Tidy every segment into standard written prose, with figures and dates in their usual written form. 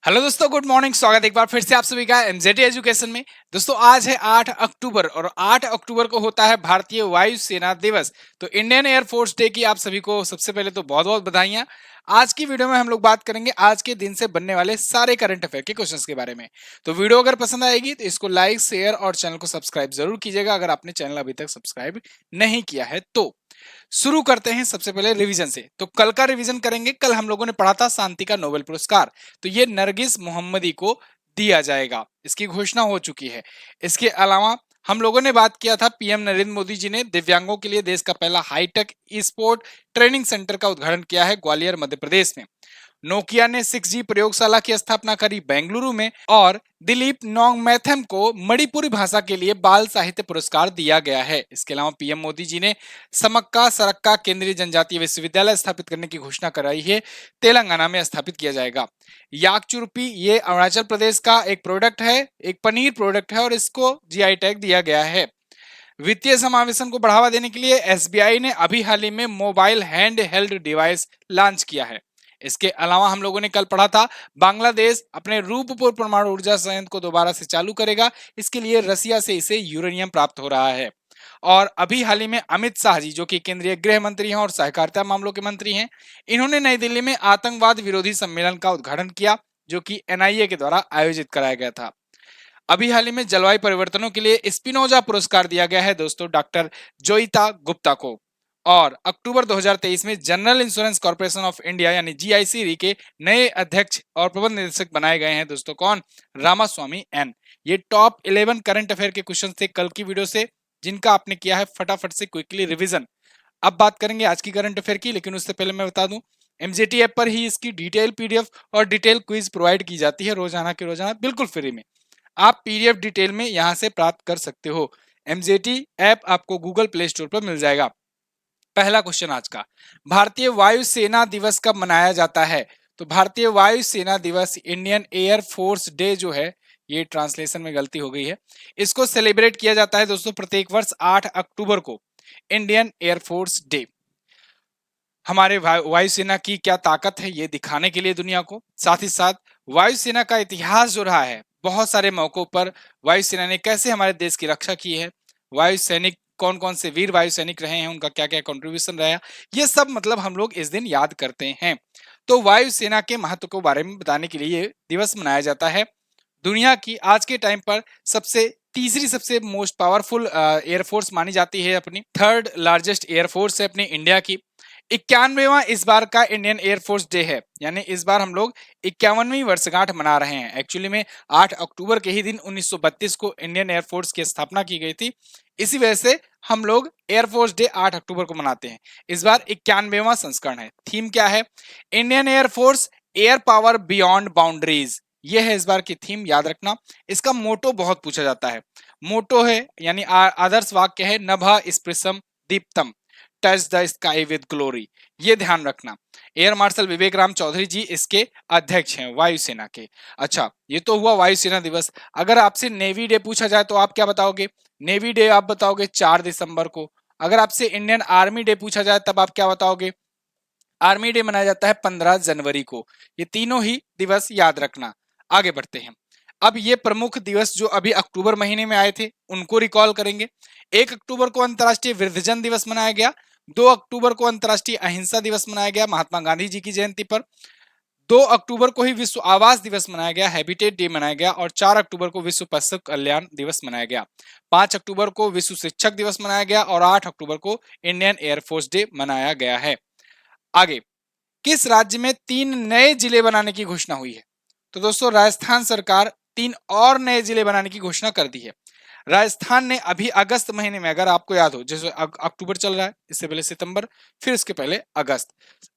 Hello दोस्तों, good morning. स्वागत एक बार फिर से आप सभी का एमजेटी एजुकेशन में। दोस्तों आज है 8 अक्टूबर और 8 अक्टूबर को होता है भारतीय वायु सेना दिवस। तो इंडियन एयरफोर्स डे की आप सभी को सबसे पहले तो बहुत बहुत बधाइयां। आज की वीडियो में हम लोग बात करेंगे आज के दिन से बनने वाले सारे करंट अफेयर के क्वेश्चंस के बारे में। तो वीडियो अगर पसंद आएगी तो इसको लाइक, शेयर और चैनल को सब्सक्राइब जरूर कीजिएगा अगर आपने चैनल अभी तक सब्सक्राइब नहीं किया है तो। शुरू करते हैं सबसे पहले रिवीजन से। तो कल का रिवीजन करेंगे। कल हम लोगों ने पढ़ा था शांति का नोबेल पुरस्कार, तो ये नरगिस मोहम्मदी को दिया जाएगा, इसकी घोषणा हो चुकी है। इसके अलावा हम लोगों ने बात किया था, पीएम नरेंद्र मोदी जी ने दिव्यांगों के लिए देश का पहला हाईटेक ई स्पोर्ट ट्रेनिंग सेंटर का उद्घाटन किया है ग्वालियर मध्य प्रदेश में। नोकिया ने 6G प्रयोगशाला की स्थापना करी बेंगलुरु में। और दिलीप नोंगमेथम को मणिपुरी भाषा के लिए बाल साहित्य पुरस्कार दिया गया है। इसके अलावा पीएम मोदी जी ने समक्का सरक्का केंद्रीय जनजातीय विश्वविद्यालय स्थापित करने की घोषणा कराई है, तेलंगाना में स्थापित किया जाएगा। याकचुरपी ये अरुणाचल प्रदेश का एक प्रोडक्ट है, एक पनीर प्रोडक्ट है और इसको जीआई टैग दिया गया है। वित्तीय समावेशन को बढ़ावा देने के लिए एसबीआई ने अभी हाल ही में mobile hand held device launch किया है। इसके अलावा हम लोगों ने कल पढ़ा था, बांग्लादेश अपने रूपपुर परमाणु ऊर्जा संयंत्र को दोबारा से चालू करेगा। इसके लिए रसिया से इसे यूरेनियम प्राप्त हो रहा है। और अभी हाल ही में अमित शाह जी, जो कि केंद्रीय गृह मंत्री हैं और सहकारिता मामलों के मंत्री हैं, इन्होंने नई दिल्ली में आतंकवाद विरोधी सम्मेलन का उद्घाटन किया, जो कि एनआईए के द्वारा आयोजित कराया गया था। अभी हाल ही में जलवायु परिवर्तनों के लिए स्पिनोजा पुरस्कार दिया गया है दोस्तों डॉक्टर जोईता गुप्ता को। और अक्टूबर 2023 में general insurance corporation of India यानी जीआईसी के नए अध्यक्ष और प्रबंध निदेशक बनाए गए हैं दोस्तों। कौन? रामास्वामी एन। ये टॉप 11 करंट अफेयर के क्वेश्चन थे कल की वीडियो से, जिनका आपने किया है फटाफट से क्विकली रिवीजन। अब बात करेंगे आज की करंट अफेयर की, लेकिन उससे पहले मैं बता दूं, एमजेटी ऐप पर ही इसकी डिटेल पीडीएफ और डिटेल क्विज प्रोवाइड की जाती है रोजाना के रोजाना, बिल्कुल फ्री में। आप पीडीएफ डिटेल में यहां से प्राप्त कर सकते हो। एमजेटी ऐप आपको गूगल प्ले स्टोर पर मिल जाएगा। पहला क्वेश्चन आज का, भारतीय वायु सेना दिवस कब मनाया जाता है? तो भारतीय वायु सेना दिवस, इंडियन एयर फोर्स डे जो है, ये ट्रांसलेशन में गलती हो गई है, इसको सेलिब्रेट किया जाता है दोस्तों प्रत्येक वर्ष 8 अक्टूबर को, इंडियन एयरफोर्स डे। हमारे वायुसेना की क्या ताकत है ये दिखाने के लिए दुनिया को, साथ ही साथ वायुसेना का इतिहास जो रहा है, बहुत सारे मौकों पर वायुसेना ने कैसे हमारे देश की रक्षा की है, वायु सैनिक कौन कौन से वीर वायु सैनिक रहे हैं, उनका क्या क्या कंट्रीब्यूशन रहा, ये सब मतलब हम लोग इस दिन याद करते हैं। तो वायुसेना के महत्व के बारे में बताने के लिए ये दिवस मनाया जाता है। दुनिया की आज के टाइम पर तीसरी सबसे मोस्ट पावरफुल एयरफोर्स मानी जाती है, अपनी थर्ड लार्जेस्ट एयरफोर्स है अपनी इंडिया की। 91वां इस बार का इंडियन एयरफोर्स डे है, यानी इस बार हम लोग 51वीं वर्षगांठ मना रहे हैं। एक्चुअली में 8 अक्टूबर के ही दिन 1932 को इंडियन एयरफोर्स की स्थापना की गई थी, इसी वजह से हम लोग एयरफोर्स डे 8 अक्टूबर को मनाते हैं। इस बार 91वां संस्करण है। थीम क्या है? Indian air force air power beyond boundaries, ये है इस बार की थीम, याद रखना। इसका मोटो बहुत पूछा जाता है। मोटो है यानी आदर्श वाक्य है, नभः स्पृशम दीप्तम, touch the sky with glory, ये ध्यान रखना। एयर मार्शल विवेक राम चौधरी जी इसके अध्यक्ष हैं वायुसेना के। अच्छा, ये तो हुआ वायुसेना दिवस। अगर आपसे नेवी डे पूछा जाए तो आप क्या बताओगे? नेवी डे आप बताओगे 4 दिसंबर को। अगर आपसे इंडियन आर्मी डे पूछा जाए तब आप क्या बताओगे? आर्मी डे मनाया जाता है 15 जनवरी को। ये तीनों ही दिवस याद रखना। आगे बढ़ते हैं। अब ये प्रमुख दिवस जो अभी अक्टूबर महीने में आए थे उनको रिकॉल करेंगे। 1 अक्टूबर को अंतर्राष्ट्रीय वृद्धजन दिवस मनाया गया। 2 अक्टूबर को अंतर्राष्ट्रीय अहिंसा दिवस मनाया गया महात्मा गांधी जी की जयंती पर। 2 अक्टूबर को ही विश्व आवास दिवस मनाया गया, हैबिटेट डे मनाया गया। और 4 अक्टूबर को विश्व पशु कल्याण दिवस मनाया गया। 5 अक्टूबर को विश्व शिक्षक दिवस मनाया गया और 8 अक्टूबर को इंडियन एयरफोर्स डे मनाया गया है। आगे, किस राज्य में 3 नए जिले बनाने की घोषणा हुई है? तो दोस्तों राजस्थान सरकार 3 और नए जिले बनाने की घोषणा कर दी है। राजस्थान ने अभी अगस्त महीने में, अगर आपको याद हो, जैसे अक्टूबर चल रहा है, इससे पहले सितंबर, फिर इसके पहले अगस्त,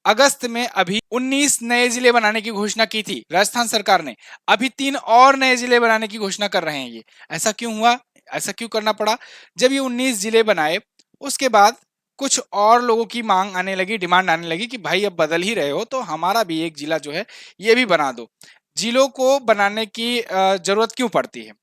अगस्त में अभी 19 नए जिले बनाने की घोषणा की थी राजस्थान सरकार ने। अभी 3 और नए जिले बनाने की घोषणा कर रहे हैं। ये ऐसा क्यों हुआ, ऐसा क्यों करना पड़ा? जब ये 19 जिले बनाए उसके बाद कुछ और लोगों की मांग आने लगी, डिमांड आने लगी कि भाई अब बदल ही रहे हो तो हमारा भी एक जिला जो है ये भी बना दो। जिलों को बनाने की जरूरत क्यों पड़ती है?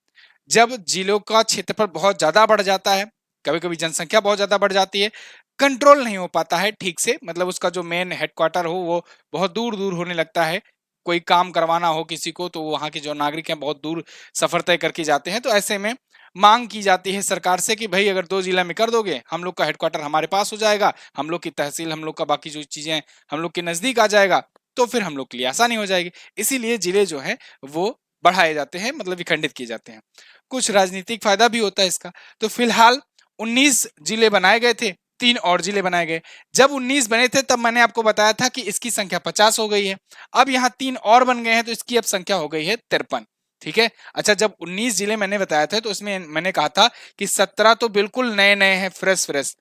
जब जिलों का क्षेत्रफल बहुत ज्यादा बढ़ जाता है, कभी कभी जनसंख्या बहुत ज्यादा बढ़ जाती है, कंट्रोल नहीं हो पाता है ठीक से, मतलब उसका जो मेन हेडक्वार्टर हो वो बहुत दूर दूर होने लगता है, कोई काम करवाना हो किसी को, तो वहाँ के जो नागरिक हैं बहुत दूर सफर तय करके जाते हैं, तो ऐसे में मांग की जाती है सरकार से कि भाई अगर 2 जिला में कर दोगे, हम लोग का हेडक्वार्टर हमारे पास हो जाएगा, हम लोग की तहसील, हम लोग का बाकी जो चीजें हैं हम लोग के नजदीक आ जाएगा, तो फिर हम लोग के लिए आसानी हो जाएगी। इसीलिए जिले जो है वो बढ़ाए जाते हैं, मतलब विखंडित किए जाते हैं। कुछ राजनीतिक फायदा भी होता है इसका। तो फिलहाल 19 जिले बनाए गए थे, 3 और जिले बनाए गए। जब 19 बने थे तब मैंने आपको बताया था कि इसकी संख्या 50 हो गई है। अब यहाँ 3 और बन गए हैं तो इसकी अब संख्या हो गई है 53। ठीक है। अच्छा, जब 19 जिले मैंने बताया था तो इसमें मैंने कहा था कि 17 तो बिल्कुल नए नए हैं, फ्रेश फ्रेश,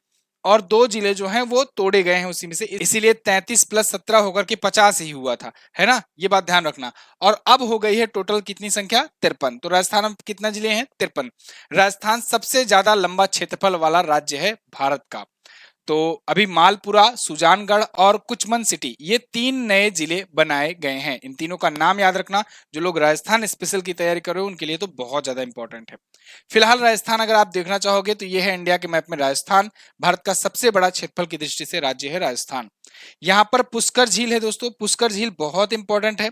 और 2 जिले जो हैं वो तोड़े गए हैं उसी में से, इसीलिए 33 + 17 होकर के 50 ही हुआ था, है ना, ये बात ध्यान रखना। और अब हो गई है टोटल कितनी संख्या, 53। तो राजस्थान में कितना जिले हैं, 53। राजस्थान सबसे ज्यादा लंबा क्षेत्रफल वाला राज्य है भारत का। तो अभी मालपुरा, सुजानगढ़ और कुचमन सिटी, ये 3 नए जिले बनाए गए हैं। इन तीनों का नाम याद रखना, जो लोग राजस्थान स्पेशल की तैयारी कर रहे हो उनके लिए तो बहुत ज्यादा इंपॉर्टेंट है। फिलहाल राजस्थान अगर आप देखना चाहोगे तो ये है इंडिया के मैप में राजस्थान, भारत का सबसे बड़ा क्षेत्रफल की दृष्टि से राज्य है राजस्थान। यहाँ पर पुष्कर झील है दोस्तों, पुष्कर झील बहुत इंपॉर्टेंट है,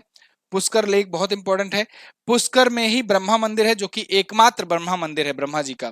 पुष्कर लेक बहुत इंपॉर्टेंट है। पुष्कर में ही ब्रह्मा मंदिर है, जो कि एकमात्र ब्रह्मा मंदिर है ब्रह्मा जी का।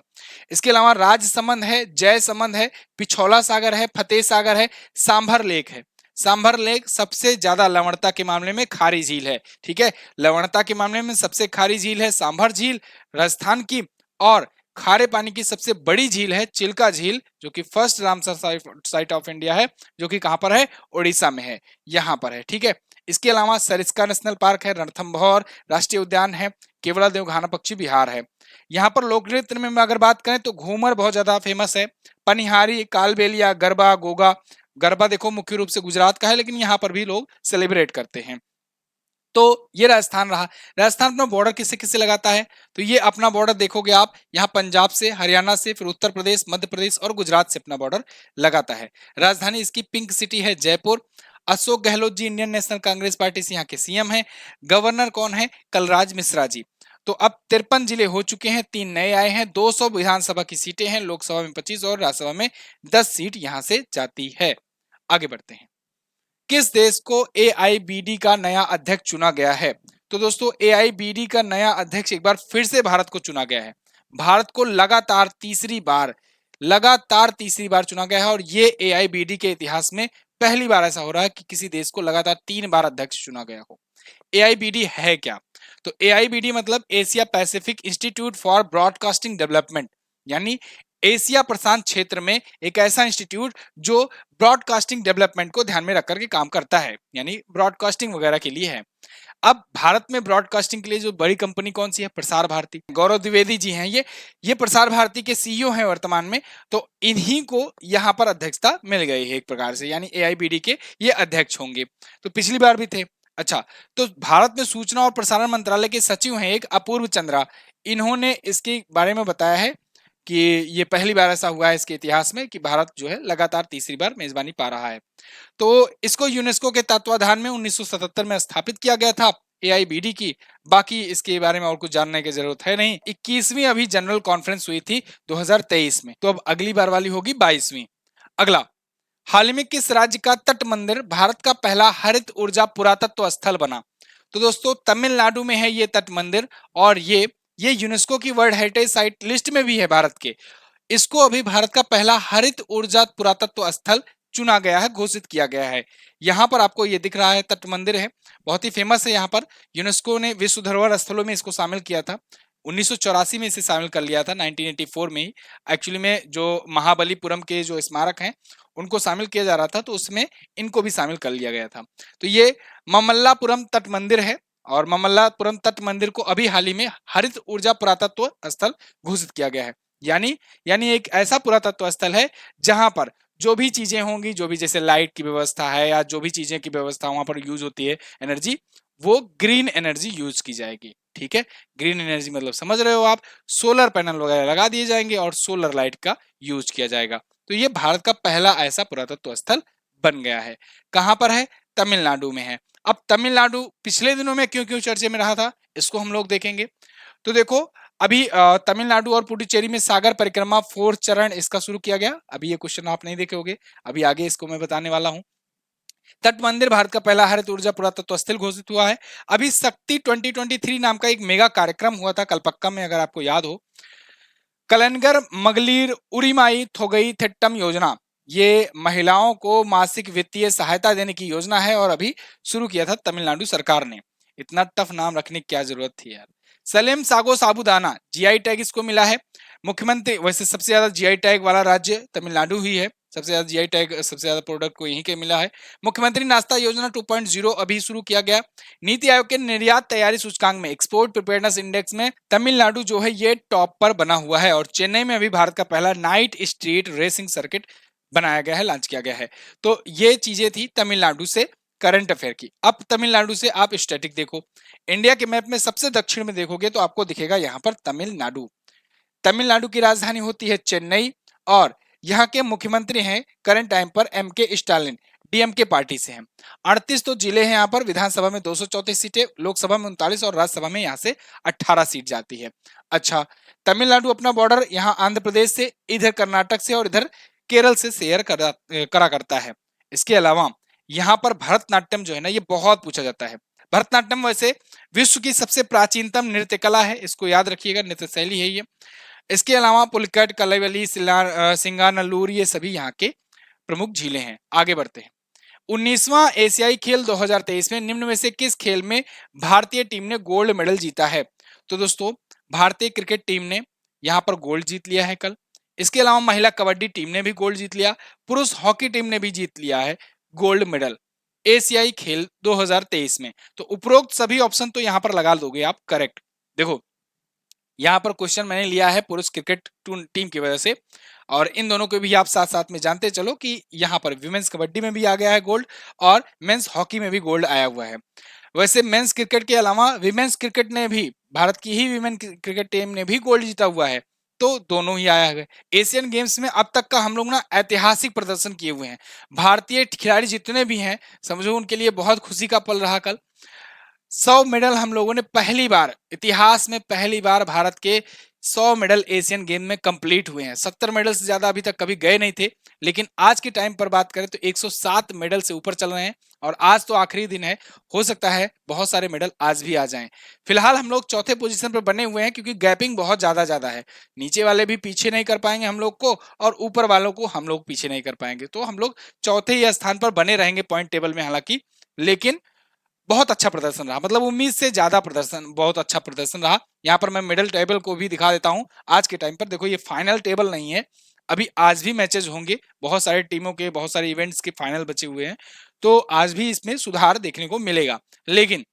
इसके अलावा राजसमंद है, जयसमंद है, पिछौला सागर है, फतेह सागर है, सांभर लेक है। सांभर लेक सबसे ज्यादा लवणता के मामले में खारी झील है। ठीक है, लवणता के मामले में सबसे खारी झील है सांभर झील राजस्थान की, और खारे पानी की सबसे बड़ी झील है चिल्का झील, जो कि first Ramsar site of India है, जो कि कहां पर है, उड़ीसा में है, यहां पर है। ठीक है, इसके अलावा सरिस्का नेशनल पार्क है, रणथंभौर राष्ट्रीय उद्यान है, केवड़ा देव घाना पक्षी विहार है। यहाँ पर लोक नृत्य में अगर बात करें तो घूमर बहुत ज्यादा फेमस है, पनिहारी, कालबेलिया, गरबा, गोगा। गरबा देखो मुख्य रूप से गुजरात का है, लेकिन यहाँ पर भी लोग सेलिब्रेट करते हैं। तो ये राजस्थान रहा। राजस्थान अपना बॉर्डर किससे किससे लगाता है, तो ये अपना बॉर्डर देखोगे आप, यहाँ पंजाब से, हरियाणा से, फिर उत्तर प्रदेश, मध्य प्रदेश और गुजरात से अपना बॉर्डर लगाता है। राजधानी इसकी पिंक सिटी है Jaipur. Ashok Gehlot ji Indian national Congress party से यहाँ के सीएम हैं। गवर्नर कौन है, कलराज मिश्रा जी। तो अब 53 जिले हो चुके हैं, 3 नए आए हैं, 200 विधानसभा की सीटें हैं, लोकसभा में 25 और राज्यसभा में 10 सीट यहाँ से जाती है। आगे बढ़ते हैं। किस देश को एआईबीडी का नया अध्यक्ष चुना गया है, तो दोस्तों एआईबीडी का नया अध्यक्ष एक बार फिर से भारत को चुना गया है। भारत को लगातार तीसरी बार चुना गया है, और ये एआईबीडी के इतिहास में पहली बार ऐसा हो रहा है कि किसी देश को लगातार 3 बार अध्यक्ष चुना गया हो। एआईबीडी है क्या, तो एआईबीडी मतलब Asia Pacific institute for broadcasting development, यानी एशिया प्रशांत क्षेत्र में एक ऐसा इंस्टीट्यूट जो ब्रॉडकास्टिंग डेवलपमेंट को ध्यान में रख करके काम करता है, यानी ब्रॉडकास्टिंग वगैरह के लिए है। अब भारत में ब्रॉडकास्टिंग के लिए जो बड़ी कंपनी कौन सी है, प्रसार भारती। गौरव द्विवेदी जी हैं ये प्रसार भारती के सीईओ हैं वर्तमान में। तो इन्हीं को यहाँ पर अध्यक्षता मिल गई है एक प्रकार से, यानी एआईबीडी के ये अध्यक्ष होंगे। तो पिछली बार भी थे। अच्छा, तो भारत में सूचना और प्रसारण मंत्रालय के सचिव हैं एक अपूर्व चंद्रा, इन्होंने इसके बारे में बताया है कि ये पहली बार ऐसा हुआ है इसके इतिहास में कि भारत जो है लगातार तीसरी बार मेजबानी पा रहा है। तो इसको यूनेस्को के तत्वाधान में 1977 में स्थापित किया गया था एआईबीडी की। बाकी इसके बारे में और कुछ जानने की जरूरत है नहीं। 21वीं अभी जनरल कॉन्फ्रेंस हुई थी 2023 में, तो अब अगली बार वाली होगी 22वीं। अगला, हाल ही में किस राज्य का तट मंदिर भारत का पहला हरित ऊर्जा पुरातत्व स्थल बना, तो दोस्तों तमिलनाडु में है ये तट मंदिर, और ये यूनेस्को की वर्ल्ड हेरिटेज साइट लिस्ट में भी है भारत के। इसको अभी भारत का पहला हरित ऊर्जा पुरातत्व स्थल चुना गया है, घोषित किया गया है। यहाँ पर आपको ये दिख रहा है तट मंदिर है, बहुत ही फेमस है। यहाँ पर यूनेस्को ने विश्व धरोहर स्थलों में इसको शामिल किया था, 1984 में इसे शामिल कर लिया था, 1984 में ही। एक्चुअली में जो महाबलीपुरम के जो स्मारक हैं उनको शामिल किया जा रहा था, तो उसमें इनको भी शामिल कर लिया गया था। तो ये ममल्लापुरम तट मंदिर है, और ममल्लापुरम तट मंदिर को अभी हाल ही में हरित ऊर्जा पुरातत्व स्थल घोषित किया गया है। यानी एक ऐसा पुरातत्व स्थल है जहां पर जो भी चीजें होंगी, जो भी जैसे लाइट की व्यवस्था है या जो भी चीजें की व्यवस्था वहां पर यूज होती है एनर्जी, वो ग्रीन एनर्जी यूज की जाएगी। ठीक है, ग्रीन एनर्जी मतलब समझ रहे हो आप, सोलर पैनल वगैरह लगा दिए जाएंगे और सोलर लाइट का यूज किया जाएगा। तो ये भारत का पहला ऐसा पुरातत्व स्थल बन गया है। कहां पर है, तमिलनाडु में है। अब तमिलनाडु पिछले दिनों में क्यों क्यों चर्चे में रहा था, इसको हम लोग देखेंगे। तो देखो, अभी तमिलनाडु और पुडुचेरी में सागर परिक्रमा 4th चरण इसका शुरू किया गया। अभी ये क्वेश्चन आप नहीं देखे होंगे, अभी आगे इसको मैं बताने वाला हूं। तट मंदिर भारत का पहला हरित ऊर्जा पुरातत्व स्थल घोषित हुआ है। अभी शक्ति 2023 नाम का एक मेगा कार्यक्रम हुआ था कलपक्का में, अगर आपको याद हो। कलनगर मगलीर उरिमाई थोगई थिट्टम योजना, ये महिलाओं को मासिक वित्तीय सहायता देने की योजना है और अभी शुरू किया था तमिलनाडु सरकार ने। इतना टफ नाम रखने की क्या जरूरत थी यार। सलेम सागो साबूदाना जीआई टैग इसको मिला है। मुख्यमंत्री, वैसे सबसे ज्यादा जीआई टैग वाला राज्य तमिलनाडु ही है, सबसे ज्यादा जीआई टैग, सबसे ज्यादा प्रोडक्ट को यहीं के मिला है। मुख्यमंत्री नाश्ता योजना 2.0 अभी शुरू किया गया। नीति आयोग के निर्यात तैयारी सूचकांक में, एक्सपोर्ट प्रिपेयरनेस इंडेक्स में तमिलनाडु जो है ये टॉप पर बना हुआ है। और चेन्नई में अभी भारत का पहला नाइट स्ट्रीट रेसिंग सर्किट बनाया गया है, लॉन्च किया गया है। तो ये चीजें थी तमिलनाडु से करंट अफेयर की। अब तमिलनाडु से आप स्टैटिक देखो, इंडिया के मैप में सबसे दक्षिण में देखोगे तो आपको दिखेगा यहाँ पर तमिलनाडु। तमिलनाडु की राजधानी होती है चेन्नई और यहाँ के मुख्यमंत्री हैं करंट टाइम पर एम के स्टालिन, डीएमके पार्टी से हैं। 38 तो जिले हैं यहाँ पर, विधानसभा में 234 सीटें, लोकसभा में 39 और राज्यसभा में यहाँ से 18 सीट जाती है। अच्छा, तमिलनाडु अपना बॉर्डर यहाँ आंध्र प्रदेश से, इधर कर्नाटक से और इधर केरल से शेयर करा करता है। इसके अलावा यहाँ पर भरतनाट्यम जो है ना, ये बहुत पूछा जाता है। भरतनाट्यम वैसे विश्व की सबसे प्राचीनतम नृत्य कला है, इसको याद रखिएगा, नृत्य शैली है ये। इसके अलावा पुलिकट, कलईवली, सिंगानल्लूर, ये सभी यहाँ के प्रमुख झीलें हैं। आगे बढ़ते हैं। 19वां एशियाई खेल 2023 में निम्न में से किस खेल में भारतीय टीम ने गोल्ड मेडल जीता है? तो दोस्तों, भारतीय क्रिकेट टीम ने यहाँ पर गोल्ड जीत लिया है कल। इसके अलावा महिला कबड्डी टीम ने भी गोल्ड जीत लिया, पुरुष हॉकी टीम ने भी जीत लिया है गोल्ड मेडल एशियाई खेल 2023 में। तो उपरोक्त सभी ऑप्शन तो यहाँ पर लगा दोगे आप करेक्ट। देखो, यहाँ पर क्वेश्चन मैंने लिया है पुरुष क्रिकेट टीम की वजह से, और इन दोनों को भी आप साथ साथ में जानते चलो कि यहाँ पर विमेंस कबड्डी में भी आ गया है गोल्ड और मेंस हॉकी में भी गोल्ड आया हुआ है। वैसे मेंस क्रिकेट के अलावा विमेंस क्रिकेट ने भी, भारत की ही विमेन क्रिकेट टीम ने भी गोल्ड जीता हुआ है, तो दोनों ही आया है। एशियन गेम्स में अब तक का हम लोग ना ऐतिहासिक प्रदर्शन किए हुए हैं। भारतीय खिलाड़ी जितने भी हैं, समझो उनके लिए बहुत खुशी का पल रहा कल। 100 मेडल हम लोगों ने पहली बार, इतिहास में पहली बार भारत के 100 मेडल एशियन गेम में कंप्लीट हुए हैं। 70 मेडल से ज्यादा अभी तक कभी गए नहीं थे, लेकिन आज के टाइम पर बात करें तो 107 मेडल से ऊपर चल रहे हैं और आज तो आखिरी दिन है, हो सकता है बहुत सारे मेडल आज भी आ जाएं। फिलहाल हम लोग चौथे पोजीशन पर बने हुए हैं क्योंकि गैपिंग बहुत ज्यादा है। नीचे वाले भी पीछे नहीं कर पाएंगे हम लोग को और ऊपर वालों को हम लोग पीछे नहीं कर पाएंगे, तो हम लोग चौथे ही स्थान पर बने रहेंगे पॉइंट टेबल में हालांकि। लेकिन बहुत अच्छा प्रदर्शन रहा, मतलब उम्मीद से ज्यादा प्रदर्शन, बहुत अच्छा प्रदर्शन रहा। यहाँ पर मैं मेडल टेबल को भी दिखा देता हूँ आज के टाइम पर। देखो, ये फाइनल टेबल नहीं है, अभी आज भी मैचेस होंगे, बहुत सारे टीमों के बहुत सारे इवेंट्स के फाइनल बचे हुए हैं, तो आज भी इसमें सुधार देखने को मिलेगा। लेकिन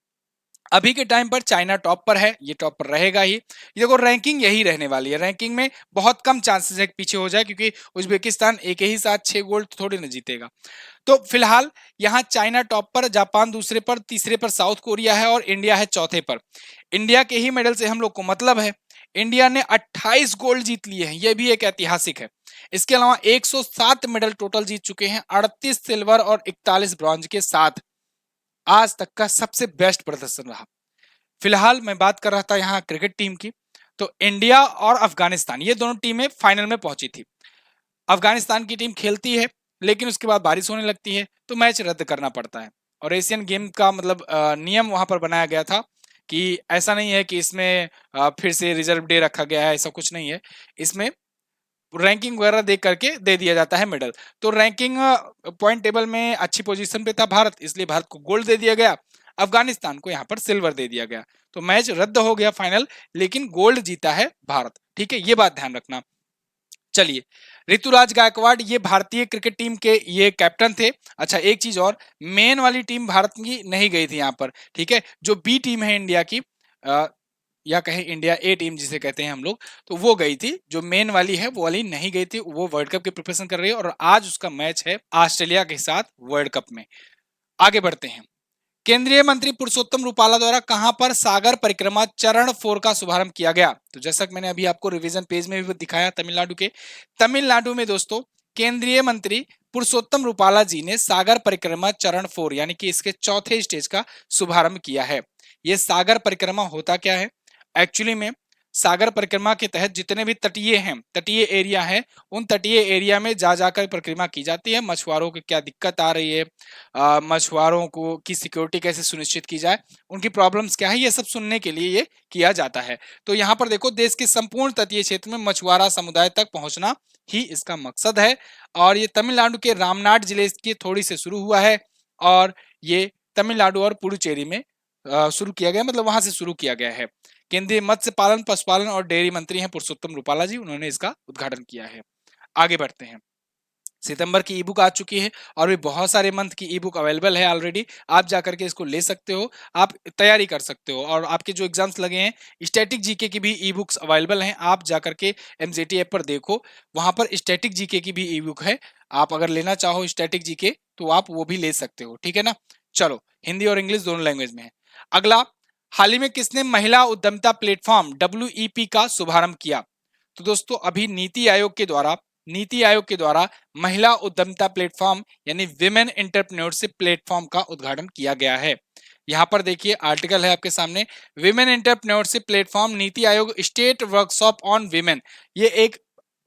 अभी के टाइम पर चाइना टॉप पर है, ये टॉप पर रहेगा ही। ये देखो, रैंकिंग यही रहने वाली है, रैंकिंग में बहुत कम चांसेस है पीछे हो जाए, क्योंकि उज्बेकिस्तान एक ही साथ 6 गोल्ड थोड़ी ना जीतेगा। तो फिलहाल यहाँ चाइना टॉप पर, जापान दूसरे पर, तीसरे पर साउथ कोरिया है और इंडिया है चौथे पर। इंडिया के ही मेडल से हम लोग को मतलब है। इंडिया ने 28 गोल्ड जीत लिए हैं, यह भी एक ऐतिहासिक है। इसके अलावा 107 मेडल टोटल जीत चुके हैं, 38 सिल्वर और 41 ब्रॉन्ज के साथ। आज तक का सबसे बेस्ट प्रदर्शन रहा। फिलहाल मैं बात कर रहा था यहाँ क्रिकेट टीम की, तो इंडिया और अफगानिस्तान, ये दोनों टीमें फाइनल में पहुंची थी। अफगानिस्तान की टीम खेलती है, लेकिन उसके बाद बारिश होने लगती है तो मैच रद्द करना पड़ता है। और एशियन गेम का मतलब नियम वहां पर बनाया गया था कि ऐसा नहीं है कि इसमें फिर से रिजर्व डे रखा गया है, ऐसा कुछ नहीं है। इसमें रैंकिंग वगैरह देख करके दे दिया जाता है मेडल। तो रैंकिंग पॉइंट टेबल में अच्छी पोजीशन पे था भारत, इसलिए भारत को गोल्ड दे दिया गया, अफगानिस्तान को यहाँ पर सिल्वर दे दिया गया। तो मैच रद्द हो गया फाइनल, लेकिन गोल्ड जीता है भारत। ठीक है, ये बात ध्यान रखना। चलिए, ऋतुराज गायकवाड़ ये भारतीय क्रिकेट टीम के ये कैप्टन थे। अच्छा, एक चीज और, मेन वाली टीम भारत की नहीं गई थी यहाँ पर, ठीक है। जो बी टीम है इंडिया की, या कहें इंडिया ए टीम जिसे कहते हैं हम लोग, तो वो गई थी। जो मेन वाली है वो वाली नहीं गई थी, वो वर्ल्ड कप की प्रिपरेशन कर रही है और आज उसका मैच है ऑस्ट्रेलिया के साथ वर्ल्ड कप में। आगे बढ़ते हैं। केंद्रीय मंत्री पुरुषोत्तम रूपाला द्वारा कहां पर सागर परिक्रमा चरण 4 का शुभारंभ किया गया? तो जैसा कि मैंने अभी आपको रिवीजन पेज में भी दिखाया, तमिलनाडु में दोस्तों केंद्रीय मंत्री पुरुषोत्तम रूपाला जी ने सागर परिक्रमा चरण 4 यानी कि इसके चौथे स्टेज का शुभारंभ किया है। यह सागर परिक्रमा होता क्या है? एक्चुअली में सागर परिक्रमा के तहत जितने भी तटीय एरिया हैं, उन तटीय एरिया में जा जाकर परिक्रमा की जाती है। मछुआरों को क्या दिक्कत आ रही है, मछुआरों को की सिक्योरिटी कैसे सुनिश्चित की जाए, उनकी प्रॉब्लम्स क्या है, ये सब सुनने के लिए ये किया जाता है। तो यहाँ पर देखो, देश के संपूर्ण तटीय क्षेत्र में मछुआरा समुदाय तक पहुंचना ही इसका मकसद है। और ये तमिलनाडु के रामनाड जिले की थोड़ी से शुरू हुआ है और ये तमिलनाडु और पुडुचेरी में शुरू किया गया, मतलब वहां से शुरू किया गया है। केंद्रीय मत्स्य पालन, पशुपालन और डेयरी मंत्री हैं पुरुषोत्तम रूपाला जी, उन्होंने इसका उद्घाटन किया है। आगे बढ़ते हैं। सितंबर की ई बुक आ चुकी है और भी बहुत सारे मंथ की ई बुक अवेलेबल है ऑलरेडी, आप जाकर के इसको ले सकते हो, आप तैयारी कर सकते हो। और आपके जो एग्जाम्स लगे हैं, स्टैटिक जीके की भी ई बुक्स अवेलेबल हैं, आप जाकर के एमजेटी ऐप पर देखो, वहां पर स्टैटिक जीके की भी ई बुक है। आप अगर लेना चाहो स्टैटिक जीके तो आप वो भी ले सकते हो, ठीक है ना। चलो, हिंदी और इंग्लिश दोनों लैंग्वेज में है। अगला, हाल ही में किसने महिला उद्यमिता प्लेटफॉर्म WEP का शुभारंभ किया? तो दोस्तों, अभी नीति आयोग के द्वारा महिला उद्यमिता प्लेटफॉर्म यानी विमेन एंटरप्रेन्योरशिप प्लेटफॉर्म का उद्घाटन किया गया है। यहां पर देखिए, आर्टिकल है आपके सामने, women entrepreneurship platform NITI Aayog state workshop on women. ये एक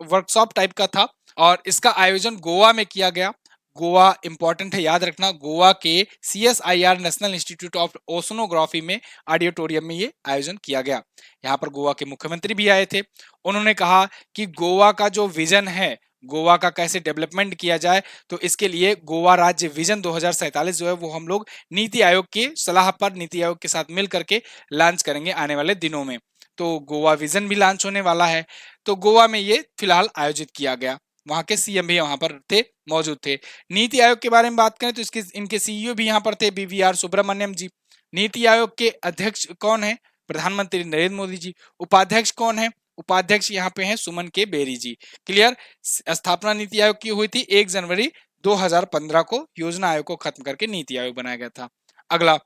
वर्कशॉप टाइप का था और इसका आयोजन गोवा में किया गया। गोवा इंपॉर्टेंट है, याद रखना, गोवा के CSIR national institute of oceanography में ऑडिटोरियम में ये आयोजन किया गया। यहाँ पर गोवा के मुख्यमंत्री भी आए थे। उन्होंने कहा कि गोवा का जो विजन है, गोवा का कैसे डेवलपमेंट किया जाए, तो इसके लिए गोवा राज्य विजन 2047 जो है वो हम लोग नीति आयोग की सलाह पर, नीति आयोग के साथ मिल करके लॉन्च करेंगे आने वाले दिनों में। तो गोवा विजन भी लॉन्च होने वाला है। तो गोवा में ये फिलहाल आयोजित किया गया, वहां के सीएम भी वहां पर थे, मौजूद थे। नीति आयोग के बारे में बात करें तो इसके इनके CEO भी यहाँ पर थे, BVR सुब्रमण्यम जी। नीति आयोग के अध्यक्ष कौन है? प्रधानमंत्री नरेंद्र मोदी जी। उपाध्यक्ष कौन है? उपाध्यक्ष यहाँ पे हैं सुमन के बेरी जी। क्लियर। स्थापना नीति आयोग की हुई थी 1 जनवरी 2015 को, योजना आयोग को खत्म करके नीति आयोग बनाया गया था। अगला,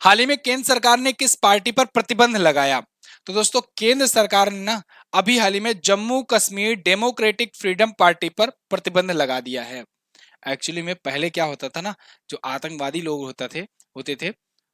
हाल ही में केंद्र सरकार ने किस पार्टी पर प्रतिबंध लगाया? तो दोस्तों, केंद्र सरकार ने ना अभी हाल ही में Jammu Kashmir democratic freedom party पर प्रतिबंध लगा दिया है। एक्चुअली में पहले क्या होता था ना, जो आतंकवादी लोग होते थे,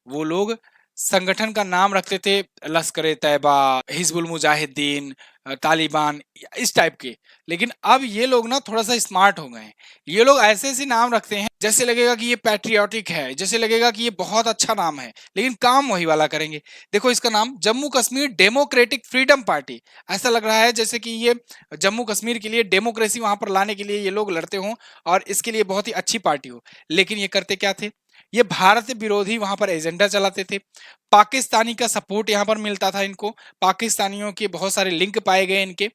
वो लोग संगठन का नाम रखते थे, लश्कर ए तैयबा, हिजबुल मुजाहिदीन, तालिबान, इस टाइप के। लेकिन अब ये लोग ना थोड़ा सा स्मार्ट हो गए हैं। ये लोग ऐसे ऐसे नाम रखते हैं जैसे लगेगा कि ये पैट्रियोटिक है, जैसे लगेगा कि ये बहुत अच्छा नाम है, लेकिन काम वही वाला करेंगे। देखो, इसका नाम Jammu Kashmir democratic freedom party, ऐसा लग रहा है जैसे कि ये जम्मू कश्मीर के लिए डेमोक्रेसी वहां पर लाने के लिए ये लोग लड़ते हों और इसके लिए बहुत ही अच्छी पार्टी हो। लेकिन ये करते क्या थे? ये भारत विरोधी वहां पर एजेंडा चलाते थे। पाकिस्तानी का सपोर्ट यहाँ पर मिलता था इनको, पाकिस्तानियों के बहुत सारे लिंक पाए गए इनके,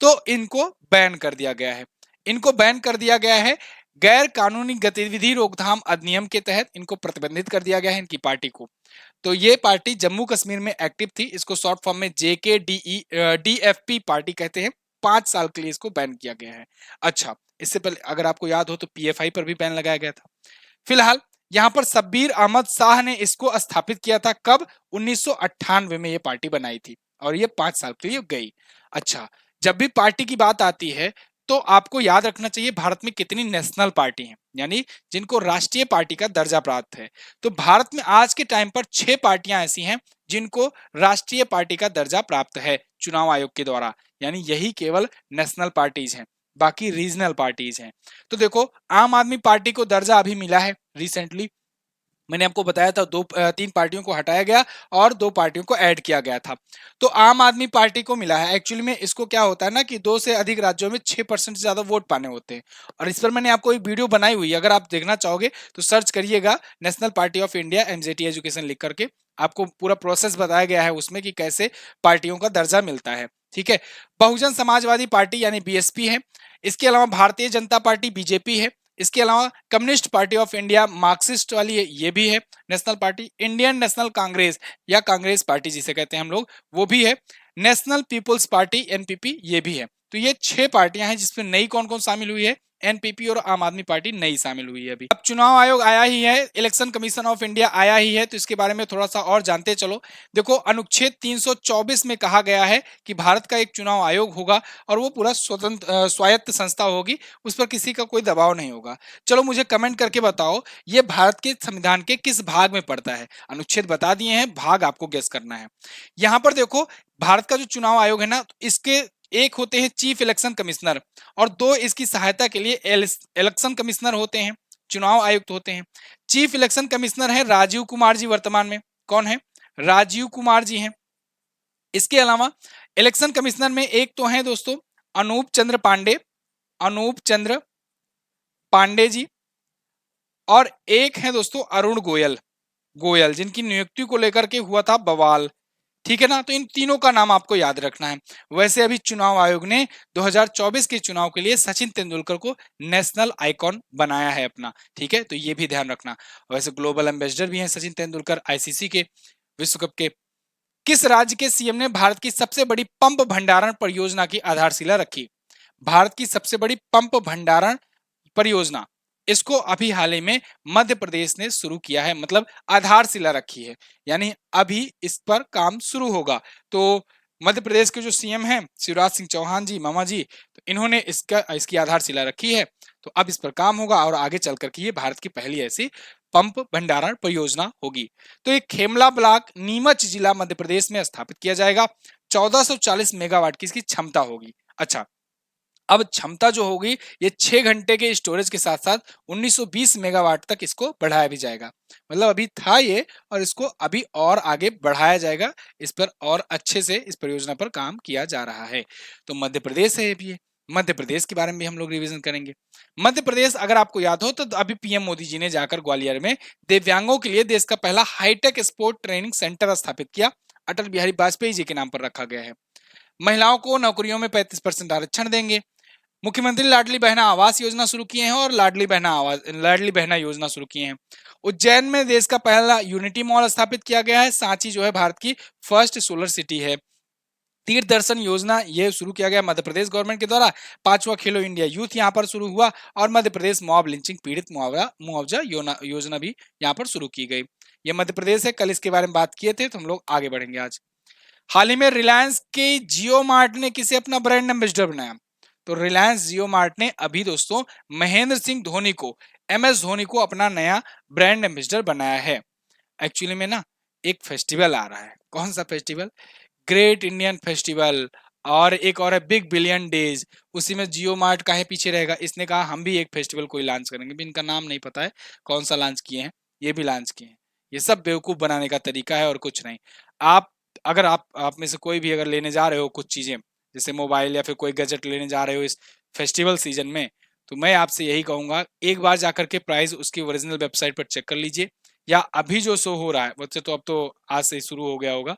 तो इनको बैन कर दिया गया है। इनको बैन कर दिया गया है, गैर कानूनी गतिविधि रोकथाम अधिनियम के तहत इनको प्रतिबंधित कर दिया गया है, इनकी पार्टी को। तो ये पार्टी जम्मू कश्मीर में एक्टिव थी, इसको शॉर्ट फॉर्म में JKDFP पार्टी कहते हैं। 5 साल के लिए इसको बैन किया गया है। अच्छा, इससे पहले अगर आपको याद हो तो PFI पर भी बैन लगाया गया था। फिलहाल यहाँ पर शब्बीर अहमद शाह ने इसको स्थापित किया था, कब? 1998 में ये पार्टी बनाई थी और ये 5 साल के लिए गई। अच्छा, जब भी पार्टी की बात आती है तो आपको याद रखना चाहिए भारत में कितनी नेशनल पार्टी हैं, यानी जिनको राष्ट्रीय पार्टी का दर्जा प्राप्त है। तो भारत में आज के टाइम पर 6 पार्टियां ऐसी हैं जिनको राष्ट्रीय पार्टी का दर्जा प्राप्त है चुनाव आयोग के द्वारा, यानी यही केवल नेशनल पार्टीज हैं, बाकी रीजनल पार्टीज हैं। तो देखो, आम आदमी पार्टी को दर्जा अभी मिला है रिसेंटली, मैंने आपको बताया था 3 पार्टियों को हटाया गया और 2 पार्टियों को ऐड किया गया था। तो आम आदमी पार्टी को मिला है। एक्चुअली में इसको क्या होता है ना कि 2 से अधिक राज्यों में 6% से ज्यादा वोट पाने होते हैं और इस पर मैंने आपको एक वीडियो बनाई हुई है, अगर आप देखना चाहोगे तो सर्च करिएगा national party of India MJT education लिख करके, आपको पूरा प्रोसेस बताया गया है उसमें कि कैसे पार्टियों का दर्जा मिलता है। ठीक है। बहुजन समाजवादी पार्टी यानी BSP है। इसके अलावा भारतीय जनता पार्टी BJP है। इसके अलावा communist party of India Marxist वाली है, ये भी है national party. Indian national Congress या कांग्रेस पार्टी जिसे कहते हैं हम लोग, वो भी है। नेशनल पीपुल्स पार्टी NPP ये भी है। तो ये 6 पार्टियां हैं जिसमें नई कौन कौन शामिल हुई है? एनपीपी और आम आदमी पार्टी नई शामिल हुई है अभी। अब चुनाव आयोग आया ही है, इलेक्शन कमीशन ऑफ इंडिया आया ही है, तो इसके बारे में थोड़ा सा और जानते चलो। देखो, अनुच्छेद 324 में कहा गया है कि भारत का एक चुनाव आयोग होगा और वो पूरा स्वतंत्र स्वायत्त संस्था होगी, उस पर किसी का कोई दबाव नहीं होगा। चलो मुझे कमेंट करके बताओ ये भारत के संविधान के किस भाग में पड़ता है। अनुच्छेद बता दिए हैं, भाग आपको गेस करना है। यहां पर देखो, भारत का जो चुनाव आयोग है ना, इसके एक होते हैं चीफ इलेक्शन कमिश्नर और दो इसकी सहायता के लिए इलेक्शन कमिश्नर होते हैं, चुनाव आयुक्त होते हैं। चीफ इलेक्शन कमिश्नर है राजीव कुमार जी, वर्तमान में कौन है? राजीव कुमार जी हैं। इसके अलावा इलेक्शन कमिश्नर में एक तो है दोस्तों अनूप चंद्र पांडे, अनूप चंद्र पांडे जी, और एक है दोस्तों अरुण गोयल, गोयल जिनकी नियुक्ति को लेकर के हुआ था बवाल, ठीक है ना। तो इन तीनों का नाम आपको याद रखना है। वैसे अभी चुनाव आयोग ने 2024 के चुनाव के लिए सचिन तेंदुलकर को नेशनल आइकॉन बनाया है अपना, ठीक है, तो ये भी ध्यान रखना। वैसे ग्लोबल एम्बेसडर भी हैं सचिन तेंदुलकर आईसीसी के, विश्व कप के। किस राज्य के सीएम ने भारत की सबसे बड़ी पंप भंडारण परियोजना की आधारशिला रखी? भारत की सबसे बड़ी पंप भंडारण परियोजना, इसको अभी हाल ही में मध्य प्रदेश ने शुरू किया है, मतलब आधारशिला रखी है, यानी अभी इस पर काम शुरू होगा। तो मध्य प्रदेश के जो सीएम हैं शिवराज सिंह चौहान जी, मामा जी, तो इन्होंने इसकी आधारशिला रखी है। तो अब इस पर काम होगा और आगे चल करके ये भारत की पहली ऐसी पंप भंडारण परियोजना होगी। तो ये खेमला ब्लॉक नीमच जिला मध्य प्रदेश में स्थापित किया जाएगा। 1440 मेगावाट की इसकी क्षमता होगी। अच्छा, अब क्षमता जो होगी ये 6 घंटे के स्टोरेज के साथ साथ 1920 मेगावाट तक इसको बढ़ाया भी जाएगा। मतलब अभी था ये और इसको अभी और आगे बढ़ाया जाएगा, इस पर और अच्छे से इस परियोजना पर काम किया जा रहा है। तो मध्य प्रदेश है ये, मध्य प्रदेश के बारे में भी हम लोग रिवीजन करेंगे। मध्य प्रदेश अगर आपको याद हो तो अभी पीएम मोदी जी ने जाकर ग्वालियर में दिव्यांगों के लिए देश का पहला हाईटेक स्पोर्ट ट्रेनिंग सेंटर स्थापित किया, अटल बिहारी वाजपेयी जी के नाम पर रखा गया है। महिलाओं को नौकरियों में 35% आरक्षण देंगे। मुख्यमंत्री लाडली बहना आवास योजना शुरू किए हैं और लाडली बहना योजना शुरू किए हैं। उज्जैन में देश का पहला यूनिटी मॉल स्थापित किया गया है। सांची जो है भारत की फर्स्ट सोलर सिटी है। तीर्थ दर्शन योजना ये शुरू किया गया मध्य प्रदेश गवर्नमेंट के द्वारा। 5वां खेलो इंडिया यूथ यहाँ पर शुरू हुआ और मध्य प्रदेश मॉब लिंचिंग पीड़ित मुआवजा योजना भी यहाँ पर शुरू की गई। ये मध्य प्रदेश है, कल इसके बारे में बात किए थे, तो हम लोग आगे बढ़ेंगे आज। हाल ही में रिलायंस के जियो मार्ट ने किसे अपना ब्रांड एम्बेसडर बनाया? तो रिलायंस जियो मार्ट ने अभी दोस्तों महेंद्र सिंह धोनी को, एमएस धोनी को अपना नया ब्रांड एम्बेसडर बनाया है। एक्चुअली में ना एक फेस्टिवल आ रहा है, कौन सा फेस्टिवल? ग्रेट इंडियन फेस्टिवल, और एक और है बिग बिलियन डेज। उसी में जियो मार्ट काहे पीछे रहेगा? इसने कहा हम भी एक फेस्टिवल कोई लॉन्च करेंगे, भी इनका नाम नहीं पता है कौन सा लॉन्च किए हैं, ये भी लॉन्च किए हैं। ये सब बेवकूफ बनाने का तरीका है और कुछ नहीं। आप अगर आप में से कोई भी अगर लेने जा रहे हो कुछ चीजें, जैसे मोबाइल या फिर कोई गैजेट लेने जा रहे हो इस फेस्टिवल सीजन में, तो मैं आपसे यही कहूंगा एक बार जाकर के प्राइस उसकी ओरिजिनल वेबसाइट पर चेक कर लीजिए, या अभी जो शो हो रहा है वैसे तो अब तो आज से ही शुरू हो गया होगा,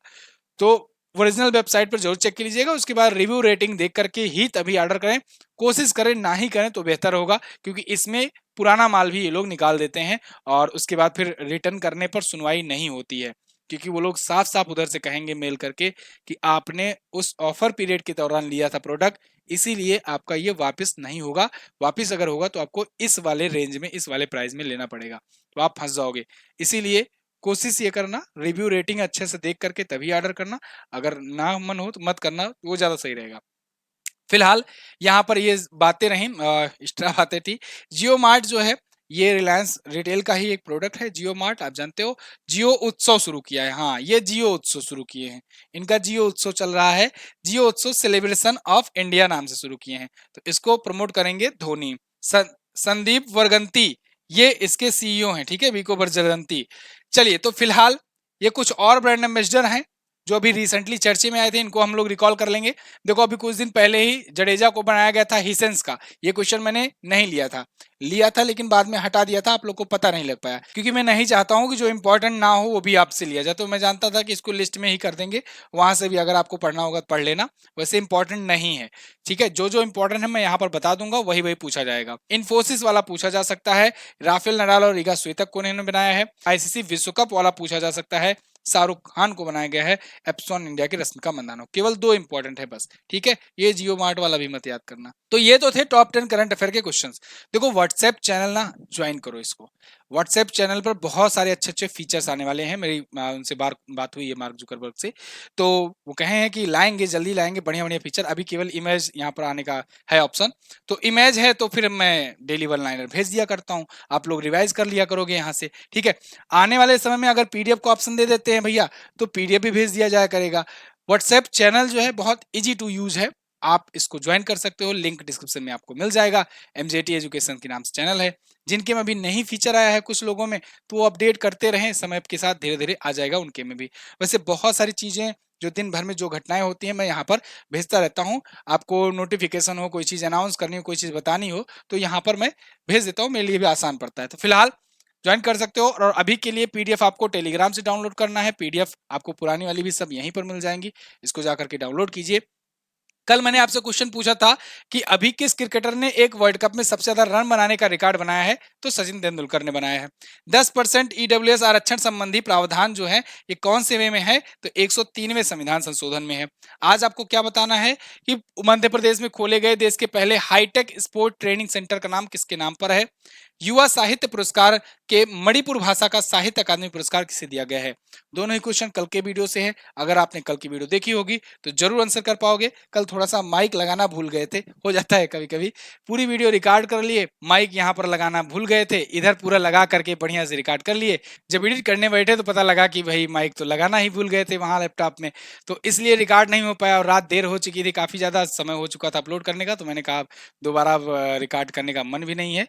तो ओरिजिनल वेबसाइट पर जरूर चेक कर लीजिएगा। उसके बाद रिव्यू रेटिंग देख करके ही तभी ऑर्डर करें। कोशिश करें ना ही करें तो बेहतर होगा, क्योंकि इसमें पुराना माल भी ये लोग निकाल देते हैं और उसके बाद फिर रिटर्न करने पर सुनवाई नहीं होती है, क्योंकि वो लोग साफ साफ उधर से कहेंगे मेल करके कि आपने उस ऑफर पीरियड के दौरान लिया था प्रोडक्ट, इसीलिए आपका ये वापस नहीं होगा। वापस अगर होगा तो आपको इस वाले रेंज में, इस वाले प्राइस में लेना पड़ेगा, तो आप फंस जाओगे। इसीलिए कोशिश ये करना रिव्यू रेटिंग अच्छे से देख करके तभी ऑर्डर करना, अगर ना मन हो तो मत करना, वो ज्यादा सही रहेगा। फिलहाल यहाँ पर ये बातें रही, एक्स्ट्रा बातें थी। जियो मार्ट जो है ये रिलायंस रिटेल का ही एक प्रोडक्ट है। जियो मार्ट आप जानते हो, जियो उत्सव शुरू किया है। हाँ, ये जियो उत्सव शुरू किए हैं, इनका जियो उत्सव चल रहा है। जियो उत्सव सेलिब्रेशन ऑफ इंडिया नाम से शुरू किए हैं, तो इसको प्रमोट करेंगे धोनी। संदीप वर्गंती ये इसके सीईओ हैं, ठीक है, विको वर्गंती। चलिए, तो फिलहाल ये कुछ और ब्रांड एम्बेसडर हैं जो अभी रिसेंटली चर्चे में आए थे, इनको हम लोग रिकॉल कर लेंगे। देखो, अभी कुछ दिन पहले ही जडेजा को बनाया गया था हिसेंस का। ये क्वेश्चन मैंने नहीं लिया था लेकिन बाद में हटा दिया था, आप लोग को पता नहीं लग पाया, क्योंकि मैं नहीं चाहता हूं कि जो इंपॉर्टेंट ना हो वो भी आपसे लिया जाए। तो मैं जानता था कि इसको लिस्ट में ही कर देंगे, वहां से भी अगर आपको पढ़ना होगा तो पढ़ लेना, वैसे इंपॉर्टेंट नहीं है, ठीक है। जो जो इंपॉर्टेंट है मैं यहाँ पर बता दूंगा, वही वही पूछा जाएगा। इन्फोसिस वाला पूछा जा सकता है, राफेल नडाल और रीगा स्वेतक को इन्होंने बनाया है। आईसीसी विश्व कप वाला पूछा जा सकता है, शाहरुख खान को बनाया गया है एप्सॉन इंडिया के रश्मिका मंदाना। केवल 2 इंपॉर्टेंट है बस, ठीक है। ये जियो मार्ट वाला भी मत याद करना। तो ये तो थे टॉप 10 करंट अफेयर के क्वेश्चंस। देखो व्हाट्सएप चैनल ना ज्वाइन करो इसको। व्हाट्सएप चैनल पर बहुत सारे अच्छे अच्छे फीचर्स आने वाले हैं। मेरी उनसे बात हुई है मार्क जुकरबर्ग से, तो वो कहे हैं कि लाएंगे, जल्दी लाएंगे बढ़िया बढ़िया फीचर। अभी केवल इमेज यहाँ पर आने का है ऑप्शन, तो इमेज है तो फिर मैं डेली वन लाइनर भेज दिया करता हूँ, आप लोग रिवाइज कर लिया करोगे यहाँ से, ठीक है। आने वाले समय में अगर पीडीएफ को ऑप्शन दे देते हैं भैया, तो पीडीएफ भी भेज दिया जाया करेगा। व्हाट्सएप चैनल जो है बहुत इजी टू यूज है, आप इसको ज्वाइन कर सकते हो, लिंक डिस्क्रिप्शन में आपको मिल जाएगा। एमजेटी एजुकेशन के नाम से चैनल है। जिनके में अभी नहीं फीचर आया है कुछ लोगों में, तो वो अपडेट करते रहें, समय के साथ धीरे धीरे आ जाएगा उनके में भी। वैसे बहुत सारी चीजें जो दिन भर में जो घटनाएं होती हैं मैं यहाँ पर भेजता रहता हूँ। आपको नोटिफिकेशन हो, कोई चीज अनाउंस करनी हो, कोई चीज बतानी हो, तो यहाँ पर मैं भेज देता हूँ, मेरे लिए भी आसान पड़ता है। तो फिलहाल ज्वाइन कर सकते हो। और अभी के लिए पीडीएफ आपको टेलीग्राम से डाउनलोड करना है। पीडीएफ आपको पुरानी वाली भी सब यहीं पर मिल जाएंगी, इसको जाकर के डाउनलोड कीजिए। कल मैंने आपसे क्वेश्चन पूछा था कि अभी किस क्रिकेटर ने एक वर्ल्ड कप में सबसे ज्यादा रन बनाने का रिकॉर्ड बनाया है, तो सचिन तेंदुलकर ने बनाया है। 10% ईडब्ल्यूएस आरक्षण संबंधी प्रावधान जो है ये कौन से वे में है, तो 103वें संविधान संशोधन में है। आज आपको क्या बताना है कि मध्य प्रदेश में खोले गए देश के पहले हाईटेक स्पोर्ट ट्रेनिंग सेंटर का नाम किसके नाम पर है। युवा साहित्य पुरस्कार के मणिपुर भाषा का साहित्य अकादमी पुरस्कार किसे दिया गया है। दोनों ही क्वेश्चन कल के वीडियो से है। अगर आपने कल की वीडियो देखी होगी तो जरूर आंसर कर पाओगे। कल थोड़ा सा माइक लगाना भूल गए थे, हो जाता है कभी कभी। पूरी वीडियो रिकॉर्ड कर लिए, माइक यहाँ पर लगाना भूल गए थे, इधर पूरा लगा करके बढ़िया से रिकॉर्ड कर लिए। जब एडिट करने बैठे तो पता लगा कि भाई माइक तो लगाना ही भूल गए थे वहां लैपटॉप में, तो इसलिए रिकॉर्ड नहीं हो पाया। और रात देर हो चुकी थी, काफी ज्यादा समय हो चुका था अपलोड करने का, तो मैंने कहा दोबारा रिकॉर्ड करने का मन भी नहीं है,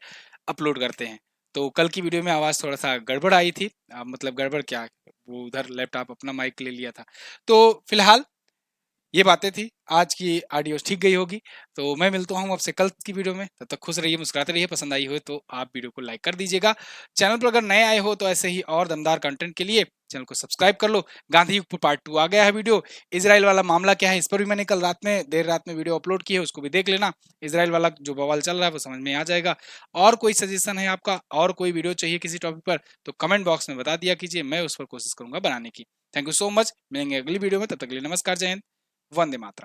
अपलोड करते हैं। तो कल की वीडियो में आवाज थोड़ा सा गड़बड़ आई थी, मतलब गड़बड़ क्या, वो उधर लैपटॉप अपना माइक ले लिया था। तो फिलहाल ये बातें थी, आज की ऑडियो ठीक गई होगी। तो मैं मिलता हूँ आपसे कल की वीडियो में, तब तक खुश रहिए, मुस्कुराते रहिए। पसंद आई हो तो आप वीडियो को लाइक कर दीजिएगा। चैनल पर अगर नए आए हो तो ऐसे ही और दमदार कंटेंट के लिए चैनल को सब्सक्राइब कर लो। गांधी युग पर पार्ट 2 आ गया है वीडियो। इजराइल वाला मामला क्या है, इस पर भी मैंने कल रात में देर रात में वीडियो अपलोड की है, उसको भी देख लेना। इजराइल वाला जो बवाल चल रहा है वो समझ में आ जाएगा। और कोई सजेशन है आपका, और कोई वीडियो चाहिए किसी टॉपिक पर, तो कमेंट बॉक्स में बता दिया कीजिए, मैं उस पर कोशिश करूंगा बनाने की। थैंक यू सो मच, मिलेंगे अगली वीडियो में, तब तक के लिए नमस्कार, जय हिंद, वंदे मातरम।